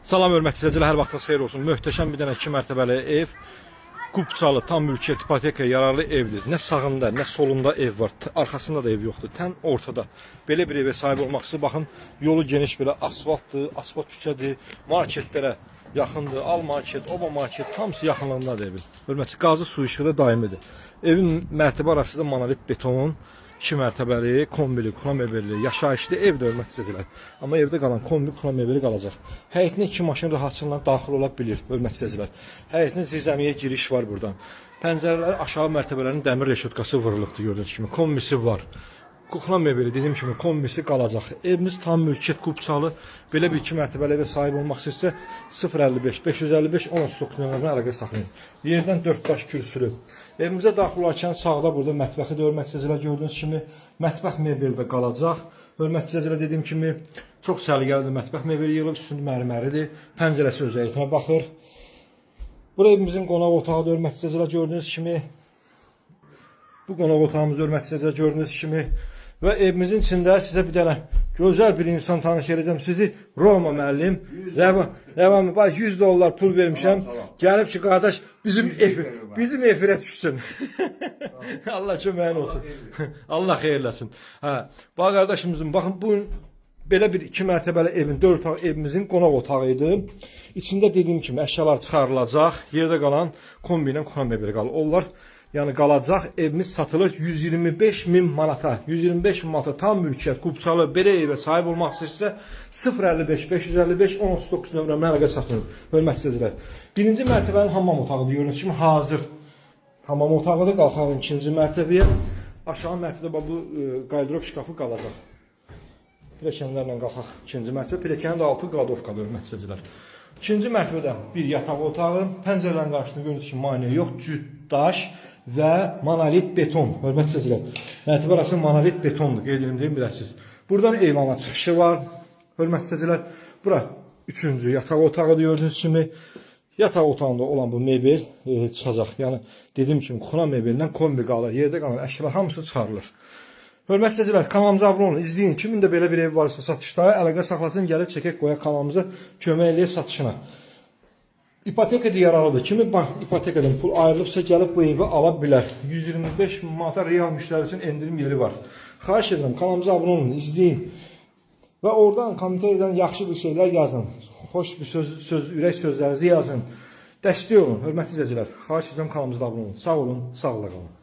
Salam hörmətli izləyicilər, hər vaxtınız xeyir olsun. Möhtəşəm bir dənə 2 mərtəbəli ev, Qupçalı, tam mülkiyyət, ipotekaya yararlı evdir. Nə sağında, nə solunda ev var, arxasında da ev yoxdur. Tən ortada. Belə bir evə sahib olmaq üçün baxın, yolu geniş belə asfaltdır, asfalt küçədir, marketlərə yaxındır. Al market, Oba market, hamısı yaxınlığındadır evin. Hörmətli, qazı su işığı da daimidir. Evin mərtəbə arası da monolit beton, 2 mərtəbəli, kombili, kuna mebelli, yaşayışlı evdir hörmətli izləyicilər. Amma evdə qalan kombi, kuna mebeli qalacaq. Həyətinə 2 maşın rahatçılıqla daxil ola bilir hörmətli izləyicilər. Həyətinə zirzəmiyə giriş var buradan. Pəncərələr aşağı mərtəbələrin dəmir reşotkası vurulubdur gördüyünüz kimi. Kombisi var. Kuna mebeli dediyim kimi kombisi qalacaq. Evimiz tam mülkiyyət Qupçalı. Belə bir 2 mərtəbəli evə sahib olmaq istəyirsə 055 555 1039 nömrəsinə əlaqə saxlayın. Yerdən 4 daş kürsülü. Evimizə daxil olarkən sağda burada mətbəxi də hörmətli izləyicilər gördüyünüz kimi mətbəx mebeli də qalacaq. Hörmətli izləyicilər dediyim kimi çox səliqəlidir mətbəx mebeli yığılıb, üstündə mərməridir. Pəncərəsi öz həyətinə baxır. Bura evimizin qonaq otağıdır hörmətli izləyicilər gördüyünüz kimi. Bu qonaq otağımız hörmətli izləyicilər gördüyünüz kimi. Və evimizin içində sizə bir dənə gözəl bir insan tanış edəcəm sizi. Roma müəllim. Rəvan bax $100 pul vermişəm. Gəlib ki, qardaş bizim efirə düşsün. Allah köməyin olsun. Allah xeyirləsin. Hə, bax qardaşımızın baxın bu belə bir 2 mərtəbəli evin 4 otaq evimizin qonaq otağı idi. İçində dediyim kimi əşyalar çıxarılacaq. Yerdə qalan kombi ilə kuna mebeli qalır. Onlar yəni qalacaq, evimiz satılır 125.000 manata. 125.000 manata tam mülkiyyət, Qupçalı belə evə sahib olmaq istəyirsə 055 555 1039 nömrəmə əlaqə saxlayın. Hörmətli izləyicilər. Birinci mərtəbənin hamam otağıdır. Gördüyünüz kimi hazır. Hamam otağıdır. Qalxaq ikinci mərtəbəyə. Aşağı mərtəbədə bu qaydırop şkafı qalacaq. Pilləkənlərlə qalxaq ikinci mərtəbə. Pilləkənin də altı qladovkadır hörmətli izləyicilər. İkinci mərtəbədə bir yataq otağı. Pəncərələrin qarşısında gördüyünüz kimi maneə yox, cüt daş və monolit beton. Hörmətli izləyicilər, mərtəbə arası monolit betondur. Qeyd edim deyim biləsiniz. Buradan eyvana çıxışı var. Hörmətli izləyicilər, bura üçüncü yataq otağı gördüyünüz kimi. Yataq otağında olan bu mebel çıxacaq. Yəni dediyim kimi xuna mebelindən kombi qalır. Yerdə qalan əşyalar hamısı çıxarılır. Hörmətli izləyicilər, kanalımıza abunə olun, izləyin. Kimin də belə bir ev varsa satışda əlaqə saxlasın, gəlib çəkək qoya kanalımıza kömək eləyir satışına. İpotekada yararlıdır. Kimi ipotekadan pul ayrılıbsa gəlib bu evi ala bilər. 125 manata real müştəri üçün endirim yeri var. Xahiş edirəm, kanalımıza abunə olun, izləyin. Və oradan komentariyədən yaxşı bir şeylər yazın. Xoş bir ürək sözlərinizi yazın. Dəstək olun, hörmətli izləyicilər. Xahiş edirəm, kanalımıza abunə olun. Sağ olun, sağlıqla qalın.